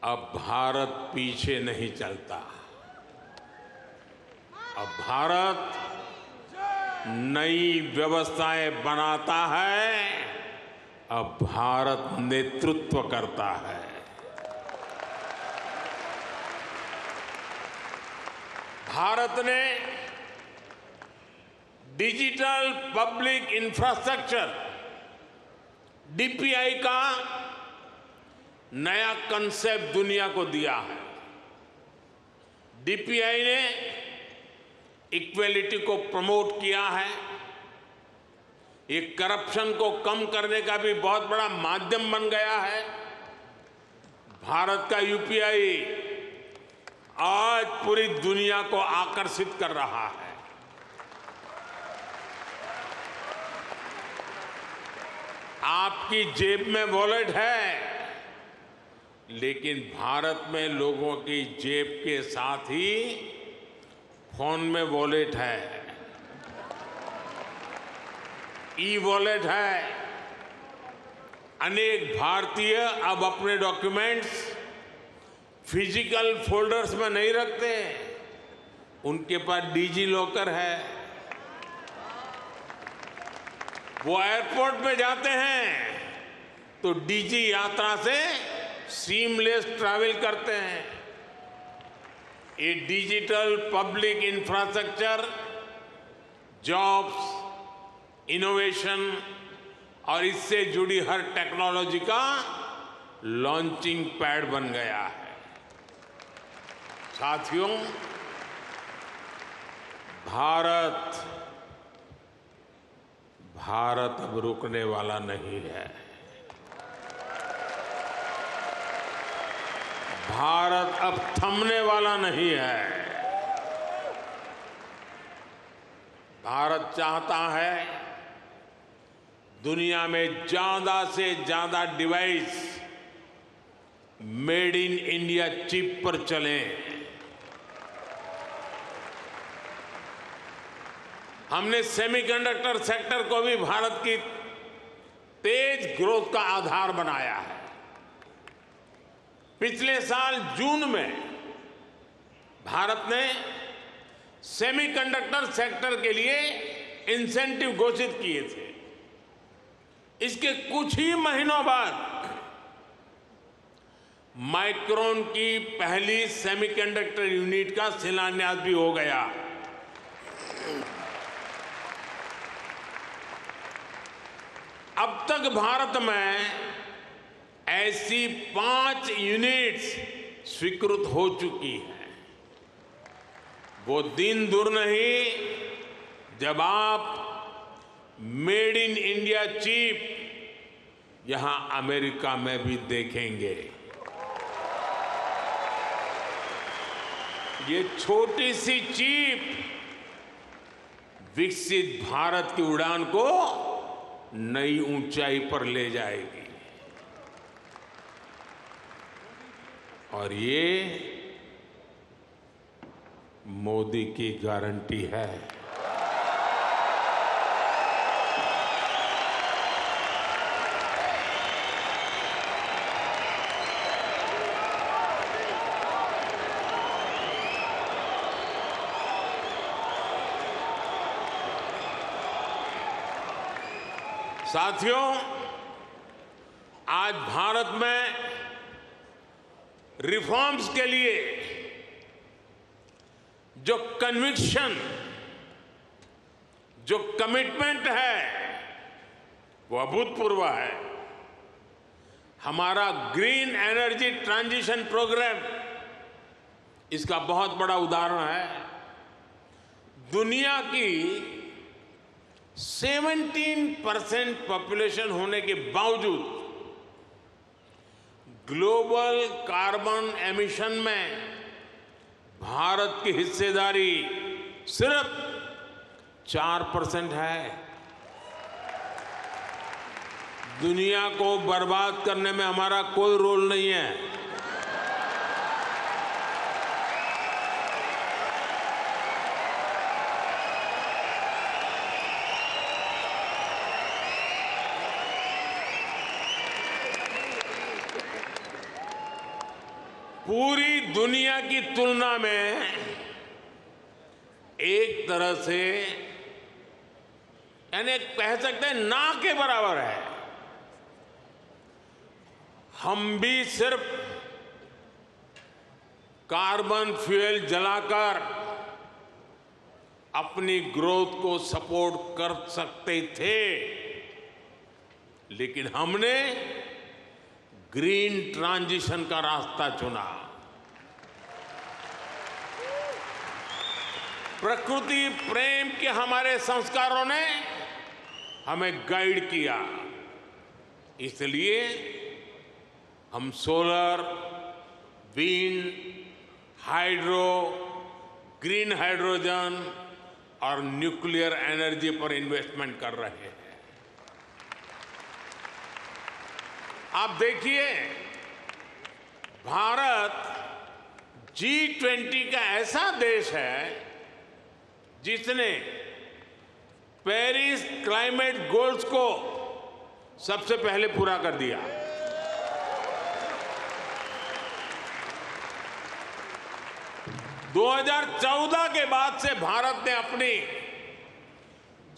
अब भारत पीछे नहीं चलता। अब भारत नई व्यवस्थाएं बनाता है। अब भारत नेतृत्व करता है। भारत ने डिजिटल पब्लिक इंफ्रास्ट्रक्चर डीपीआई का नया कंसेप्ट दुनिया को दिया है। डीपीआई ने इक्वेलिटी को प्रमोट किया है। ये करप्शन को कम करने का भी बहुत बड़ा माध्यम बन गया है। भारत का यूपीआई आज पूरी दुनिया को आकर्षित कर रहा है। आपकी जेब में वॉलेट है, लेकिन भारत में लोगों की जेब के साथ ही फोन में वॉलेट है, ई वॉलेट है। अनेक भारतीय अब अपने डॉक्यूमेंट्स फिजिकल फोल्डर्स में नहीं रखते, उनके पास डिजी लॉकर है। वो एयरपोर्ट में जाते हैं तो डिजी यात्रा से सीमलेस ट्रैवल करते हैं। ये digital public infrastructure jobs, innovation और इससे जुड़ी हर टेक्नोलॉजी का लॉन्चिंग पैड बन गया है। साथियों, भारत अब रुकने वाला नहीं है। भारत अब थमने वाला नहीं है। भारत चाहता है दुनिया में ज्यादा से ज्यादा device made in India chip पर चलें। हमने सेमीकंडक्टर सेक्टर को भी भारत की तेज ग्रोथ का आधार बनाया है। पिछले साल जून में भारत ने सेमीकंडक्टर सेक्टर के लिए इंसेंटिव घोषित किए थे। इसके कुछ ही महीनों बाद माइक्रोन की पहली सेमीकंडक्टर यूनिट का शिलान्यास भी हो गया। अब तक भारत में ऐसी 5 यूनिट्स स्वीकृत हो चुकी हैं। वो दिन दूर नहीं जब आप मेड इन इंडिया चिप यहां अमेरिका में भी देखेंगे। ये छोटी सी चिप विकसित भारत की उड़ान को नई ऊंचाई पर ले जाएगी। और ये मोदी की गारंटी है। साथियों, आज भारत में रिफॉर्म्स के लिए जो कन्विक्शन, जो कमिटमेंट है, वो अभूतपूर्व है। हमारा ग्रीन एनर्जी ट्रांजिशन प्रोग्राम इसका बहुत बड़ा उदाहरण है। दुनिया की 17% पॉपुलेशन होने के बावजूद ग्लोबल कार्बन एमिशन में भारत की हिस्सेदारी सिर्फ 4% है। दुनिया को बर्बाद करने में हमारा कोई रोल नहीं है। पूरी दुनिया की तुलना में एक तरह से यानी कह सकते हैं ना के बराबर है। हम भी सिर्फ कार्बन फ्यूल जलाकर अपनी ग्रोथ को सपोर्ट कर सकते थे, लेकिन हमने ग्रीन ट्रांजिशन का रास्ता चुना। प्रकृति प्रेम के हमारे संस्कारों ने हमें गाइड किया, इसलिए हम solar, wind, hydro, green hydrogen और न्यूक्लियर एनर्जी पर इन्वेस्टमेंट कर रहे हैं। आप देखिए, भारत G20 का ऐसा देश है जिसने पेरिस क्लाइमेट गोल्स को सबसे पहले पूरा कर दिया। दो 2014 के बाद से भारत ने अपनी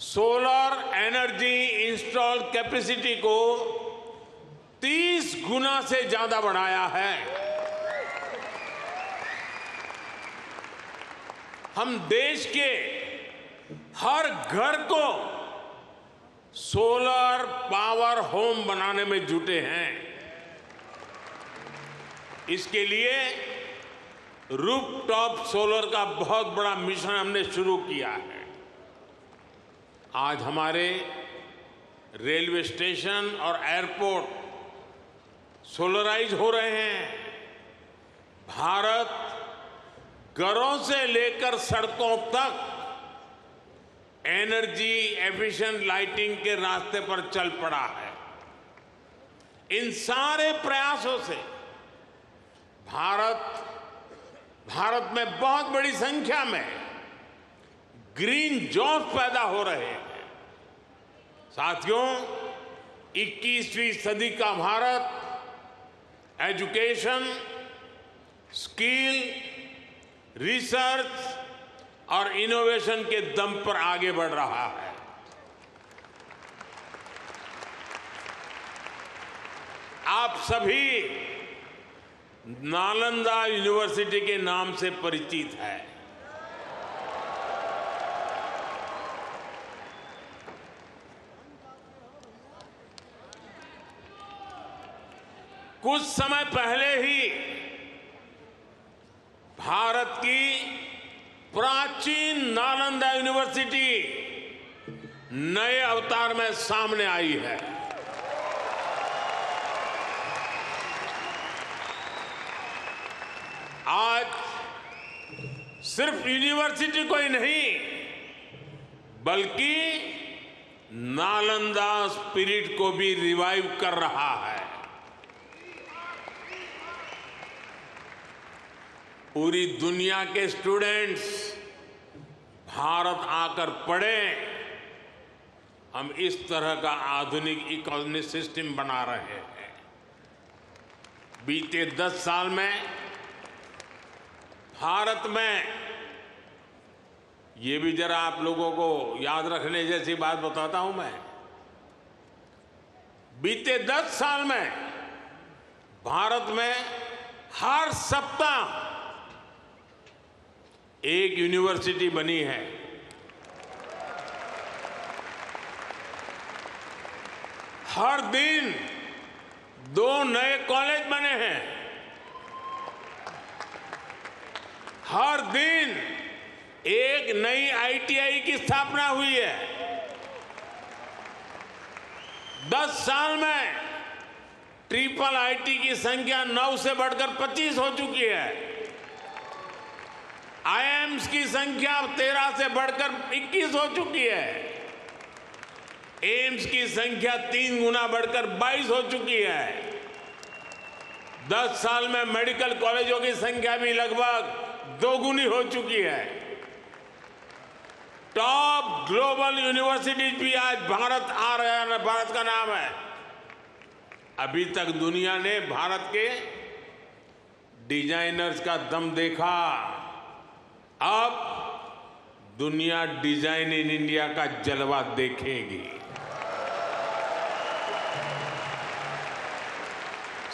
सोलर एनर्जी इंस्टॉल कैपेसिटी को 30 गुना से ज्यादा बढ़ाया है। हम देश के हर घर को सोलर पावर होम बनाने में जुटे हैं। इसके लिए रूफटॉप सोलर का बहुत बड़ा मिशन हमने शुरू किया है। आज हमारे रेलवे स्टेशन और एयरपोर्ट सोलराइज हो रहे हैं। भारत घरों से लेकर सड़कों तक एनर्जी एफिशिएंट लाइटिंग के रास्ते पर चल पड़ा है। इन सारे प्रयासों से भारत में बहुत बड़ी संख्या में ग्रीन जॉब पैदा हो रहे हैं। साथियों, 21वीं सदी का भारत एजुकेशन, स्किल, रिसर्च और इनोवेशन के दम पर आगे बढ़ रहा है। आप सभी नालंदा यूनिवर्सिटी के नाम से परिचित है। कुछ समय पहले ही भारत की प्राचीन नालंदा यूनिवर्सिटी नए अवतार में सामने आई है। आज सिर्फ यूनिवर्सिटी को ही नहीं, बल्कि नालंदा स्पिरिट को भी रिवाइव कर रहा है। पूरी दुनिया के स्टूडेंट्स भारत आकर पढ़े। हम इस तरह का आधुनिक इकोनॉमिक सिस्टम बना रहे हैं। बीते 10 साल में भारत में, ये भी जरा आप लोगों को याद रखने जैसी बात बताता हूं मैं, बीते 10 साल में भारत में हर सप्ताह एक यूनिवर्सिटी बनी है। हर दिन 2 नए कॉलेज बने हैं। हर दिन एक नई ITI की स्थापना हुई है। 10 साल में ट्रिपल IIT की संख्या 9 से बढ़कर 25 हो चुकी है। IIMs की संख्या 13 से बढ़कर 21 हो चुकी है। एम्स की संख्या 3 गुना बढ़कर 22 हो चुकी है। 10 साल में मेडिकल कॉलेजों की संख्या भी लगभग 2 गुनी हो चुकी है। टॉप ग्लोबल यूनिवर्सिटीज भी आज भारत आ रहा है, भारत का नाम है। अभी तक दुनिया ने भारत के डिजाइनर्स का दम देखा, अब दुनिया डिजाइन इन इंडिया का जलवा देखेगी।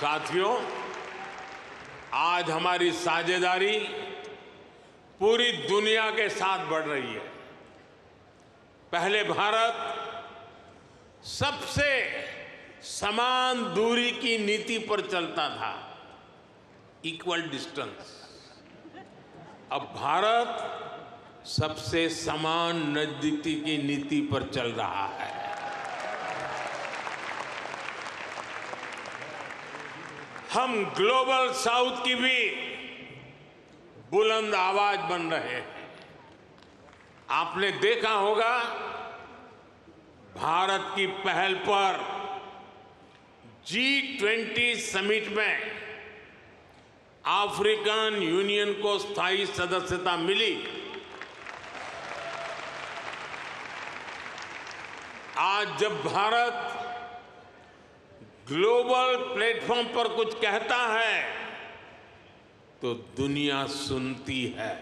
साथियों, आज हमारी साझेदारी पूरी दुनिया के साथ बढ़ रही है। पहले भारत सबसे समान दूरी की नीति पर चलता था, इक्वल डिस्टेंस। अब भारत सबसे समान नजदीकी की नीति पर चल रहा है। हम ग्लोबल साउथ की भी बुलंद आवाज बन रहे हैं। आपने देखा होगा, भारत की पहल पर G20 समिट में अफ्रीकन यूनियन को स्थायी सदस्यता मिली। आज जब भारत ग्लोबल प्लेटफॉर्म पर कुछ कहता है तो दुनिया सुनती है।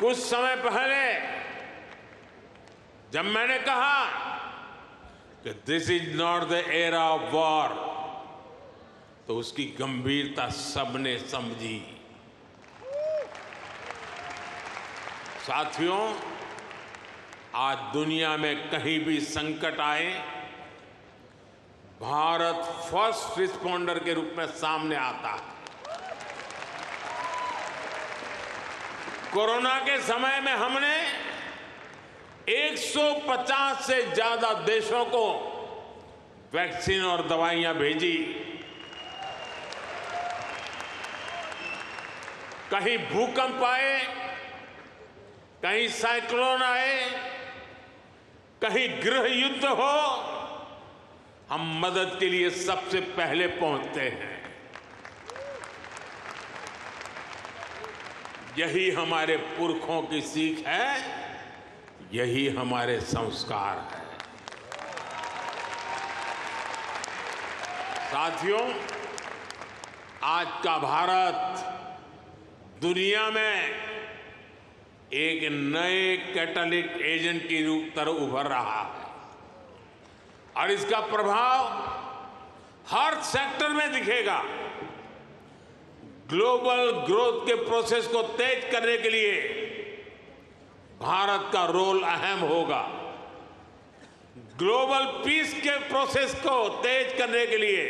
कुछ समय पहले जब मैंने कहा कि this is not the era of war, तो उसकी गंभीरता सबने समझी। साथियों, आज दुनिया में कहीं भी संकट आए, भारत फर्स्ट रिस्पॉन्डर के रूप में सामने आता है। कोरोना के समय में हमने 150 से ज्यादा देशों को वैक्सीन और दवाइयां भेजी। कहीं भूकंप आए, कहीं साइक्लोन आए, कहीं गृह युद्ध हो, हम मदद के लिए सबसे पहले पहुंचते हैं। यही हमारे पुरखों की सीख है, यही हमारे संस्कार है। साथियों, आज का भारत दुनिया में एक नए कैटलिस्ट एजेंट की तरह उभर रहा है और इसका प्रभाव हर सेक्टर में दिखेगा। ग्लोबल ग्रोथ के प्रोसेस को तेज करने के लिए भारत का रोल अहम होगा। ग्लोबल पीस के प्रोसेस को तेज करने के लिए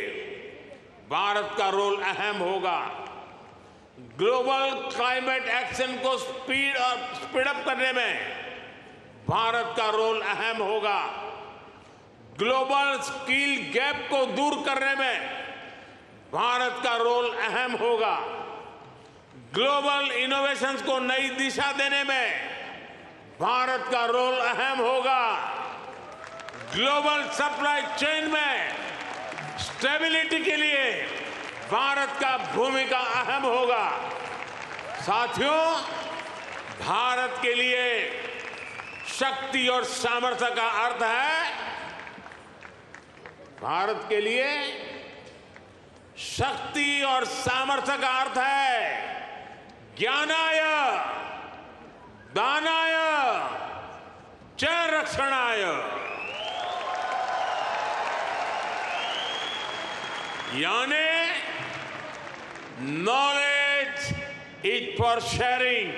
भारत का रोल अहम होगा। ग्लोबल क्लाइमेट एक्शन को स्पीड अप करने में भारत का रोल अहम होगा। ग्लोबल स्किल गैप को दूर करने में भारत का रोल अहम होगा। ग्लोबल इनोवेशंस को नई दिशा देने में भारत का रोल अहम होगा। ग्लोबल सप्लाई चेन में स्टेबिलिटी के लिए भारत का भूमिका अहम होगा। साथियों, भारत के लिए शक्ति और सामर्थ्य का अर्थ है, भारत के लिए शक्ति और सामर्थ्य का अर्थ है ज्ञानाय, दानाय, च रक्षणाय। यानी knowledge is for sharing,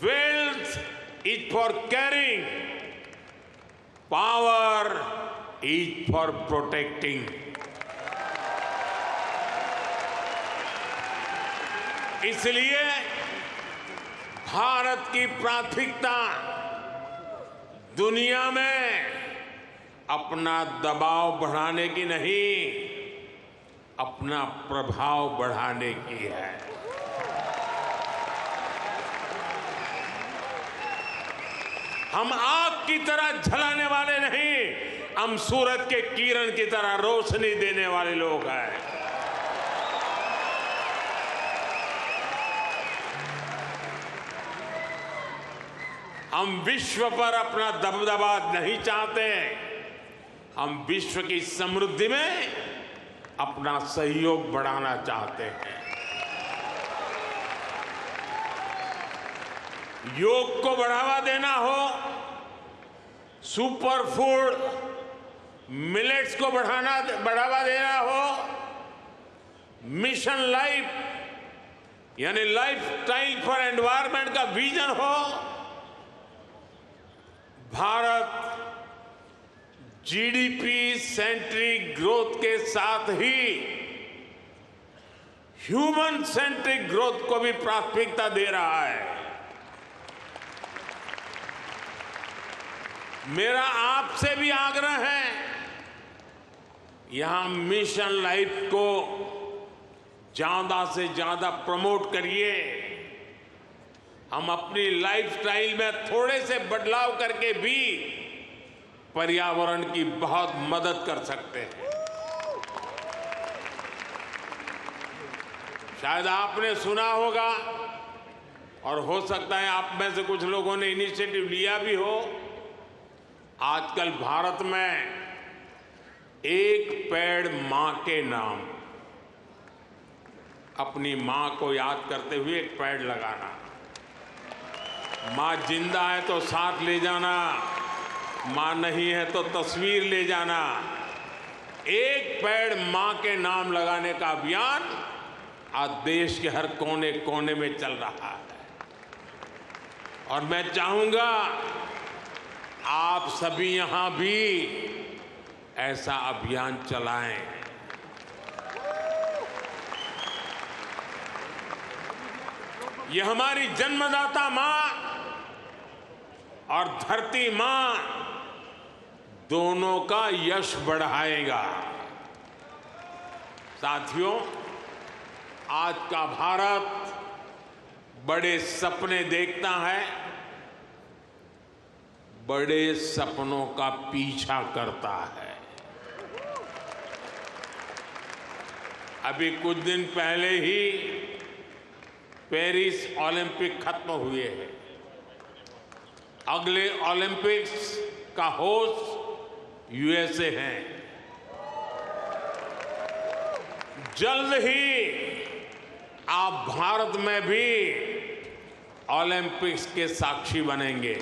wealth is for carrying, power is for protecting. इसलिए भारत की प्राथमिकता दुनिया में अपना दबाव बढ़ाने की नहीं, अपना प्रभाव बढ़ाने की है। हम आग की तरह जलाने वाले नहीं, हम सूरज के किरण की तरह रोशनी देने वाले लोग हैं। हम विश्व पर अपना दबदबा नहीं चाहते, हम विश्व की समृद्धि में अपना सहयोग बढ़ाना चाहते हैं। योग को बढ़ावा देना हो, सुपर फूड मिलेट्स को बढ़ावा देना हो, मिशन लाइफ यानी लाइफ स्टाइल फॉर एनवायरनमेंट का विजन हो, भारत जीडीपी सेंट्रिक ग्रोथ के साथ ही ह्यूमन सेंट्रिक ग्रोथ को भी प्राथमिकता दे रहा है। मेरा आपसे भी आग्रह है, यहां मिशन लाइफ को ज्यादा से ज्यादा प्रमोट करिए। हम अपनी लाइफस्टाइल में थोड़े से बदलाव करके भी पर्यावरण की बहुत मदद कर सकते हैं। शायद आपने सुना होगा और हो सकता है आप में से कुछ लोगों ने इनिशिएटिव लिया भी हो, आजकल भारत में एक पेड़ मां के नाम, अपनी मां को याद करते हुए एक पेड़ लगाना। मां जिंदा है तो साथ ले जाना, मां नहीं है तो तस्वीर ले जाना। एक पेड़ मां के नाम लगाने का अभियान आज देश के हर कोने कोने में चल रहा है और मैं चाहूंगा आप सभी यहां भी ऐसा अभियान चलाएं। यह हमारी जन्मदाता मां और धरती मां दोनों का यश बढ़ाएगा। साथियों, आज का भारत बड़े सपने देखता है, बड़े सपनों का पीछा करता है। अभी कुछ दिन पहले ही पेरिस ओलंपिक खत्म हुए हैं। अगले ओलंपिक्स का होस्ट यूएसए है। जल्द ही आप भारत में भी ओलंपिक्स के साक्षी बनेंगे।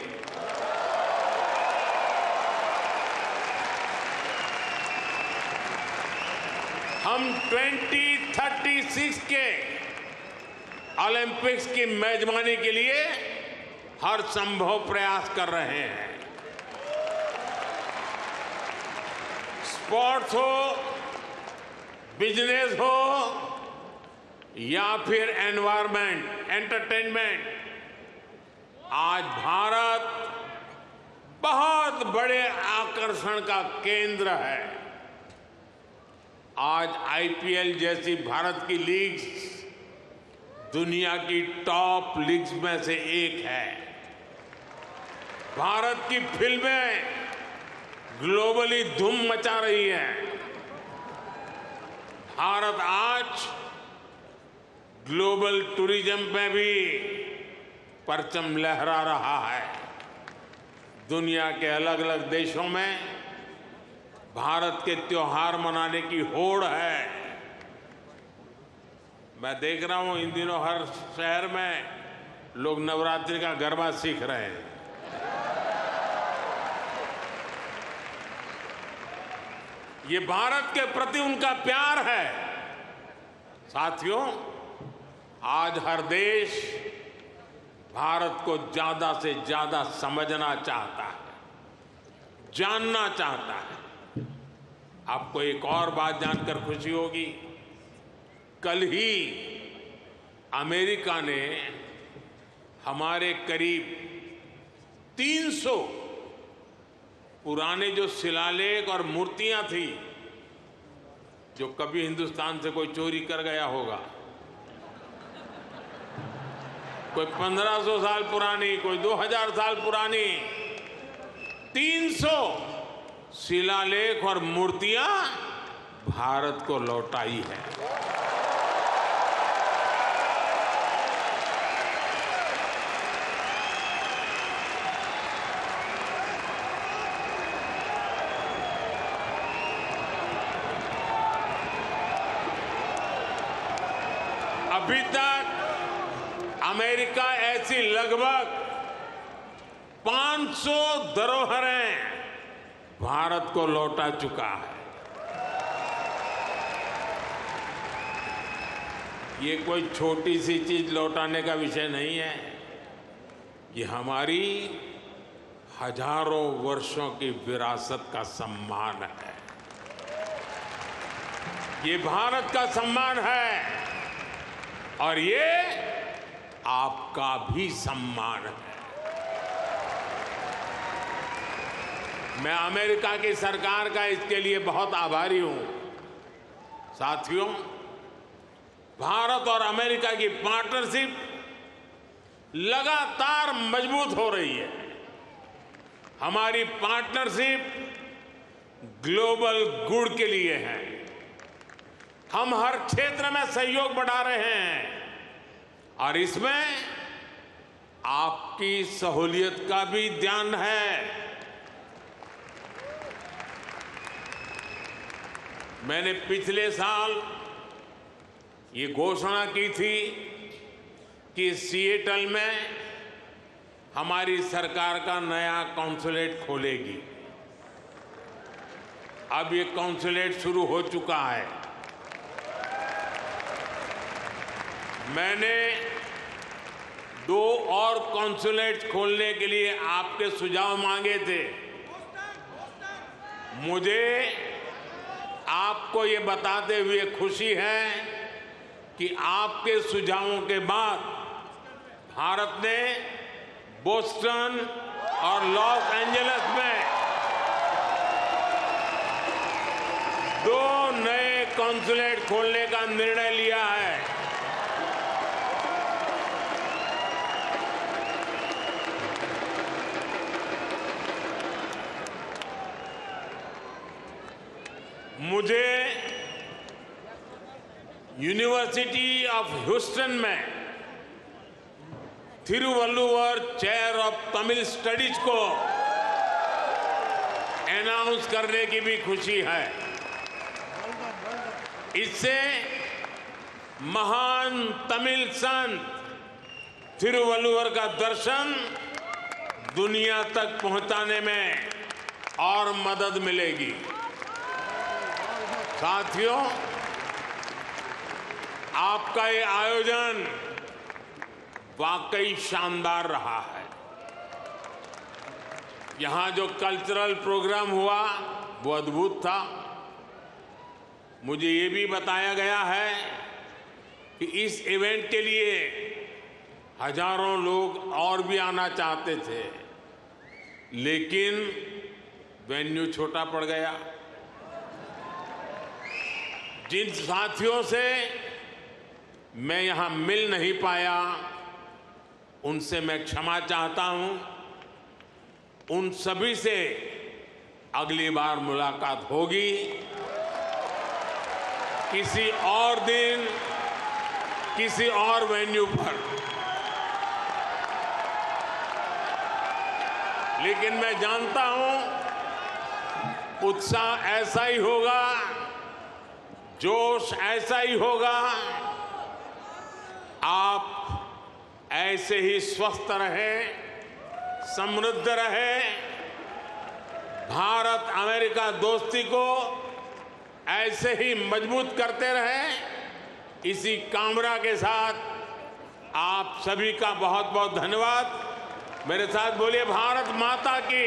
हम 2036 के ओलंपिक्स की मेजबानी के लिए हर संभव प्रयास कर रहे हैं। स्पोर्ट्स हो, बिजनेस हो या फिर एनवायरनमेंट, एंटरटेनमेंट, आज भारत बहुत बड़े आकर्षण का केंद्र है। आज आईपीएल जैसी भारत की लीग्स दुनिया की टॉप लीग्स में से एक है। भारत की फिल्में ग्लोबली धूम मचा रही हैं। भारत आज ग्लोबल टूरिज्म में भी परचम लहरा रहा है। दुनिया के अलग अलग देशों में भारत के त्योहार मनाने की होड़ है। मैं देख रहा हूं इन दिनों हर शहर में लोग नवरात्रि का गरबा सीख रहे हैं। ये भारत के प्रति उनका प्यार है। साथियों, आज हर देश भारत को ज्यादा से ज्यादा समझना चाहता है, जानना चाहता है। आपको एक और बात जानकर खुशी होगी, कल ही अमेरिका ने हमारे करीब 300 पुराने जो शिलालेख और मूर्तियां थी जो कभी हिंदुस्तान से कोई चोरी कर गया होगा, कोई 1500 साल पुरानी, कोई 2000 साल पुरानी, 300 शिलालेख और मूर्तियां भारत को लौटाई है। अभी तक अमेरिका ऐसी लगभग 500 धरोहरें भारत को लौटा चुका है। ये कोई छोटी सी चीज लौटाने का विषय नहीं है। ये हमारी हजारों वर्षों की विरासत का सम्मान है। ये भारत का सम्मान है और ये आपका भी सम्मान है। मैं अमेरिका की सरकार का इसके लिए बहुत आभारी हूं। साथियों, भारत और अमेरिका की पार्टनरशिप लगातार मजबूत हो रही है। हमारी पार्टनरशिप ग्लोबल गुड के लिए है। हम हर क्षेत्र में सहयोग बढ़ा रहे हैं और इसमें आपकी सहूलियत का भी ध्यान है। मैंने पिछले साल ये घोषणा की थी कि सिएटल में हमारी सरकार का नया कॉन्सुलेट खोलेगी। अब ये कॉन्सुलेट शुरू हो चुका है। मैंने 2 और कॉन्सुलेट खोलने के लिए आपके सुझाव मांगे थे। मुझे आपको ये बताते हुए खुशी है कि आपके सुझावों के बाद भारत ने बोस्टन और लॉस एंजलिस में 2 नए कॉन्सुलेट खोलने का निर्णय लिया है। मुझे यूनिवर्सिटी ऑफ ह्यूस्टन में Thiruvalluvar chair of Tamil studies को अनाउंस करने की भी खुशी है। इससे महान तमिल संत थिरुवल्लुवर का दर्शन दुनिया तक पहुंचाने में और मदद मिलेगी। साथियों, आपका ये आयोजन वाकई शानदार रहा है। यहां जो कल्चरल प्रोग्राम हुआ वो अद्भुत था। मुझे ये भी बताया गया है कि इस इवेंट के लिए हजारों लोग और भी आना चाहते थे, लेकिन वेन्यू छोटा पड़ गया। जिन साथियों से मैं यहां मिल नहीं पाया, उनसे मैं क्षमा चाहता हूं। उन सभी से अगली बार मुलाकात होगी, किसी और दिन, किसी और वेन्यू पर। लेकिन मैं जानता हूं उत्साह ऐसा ही होगा, जोश ऐसा ही होगा। आप ऐसे ही स्वस्थ रहें, समृद्ध रहें। भारत अमेरिका दोस्ती को ऐसे ही मजबूत करते रहें। इसी कामना के साथ आप सभी का बहुत बहुत धन्यवाद। मेरे साथ बोलिए, भारत माता की।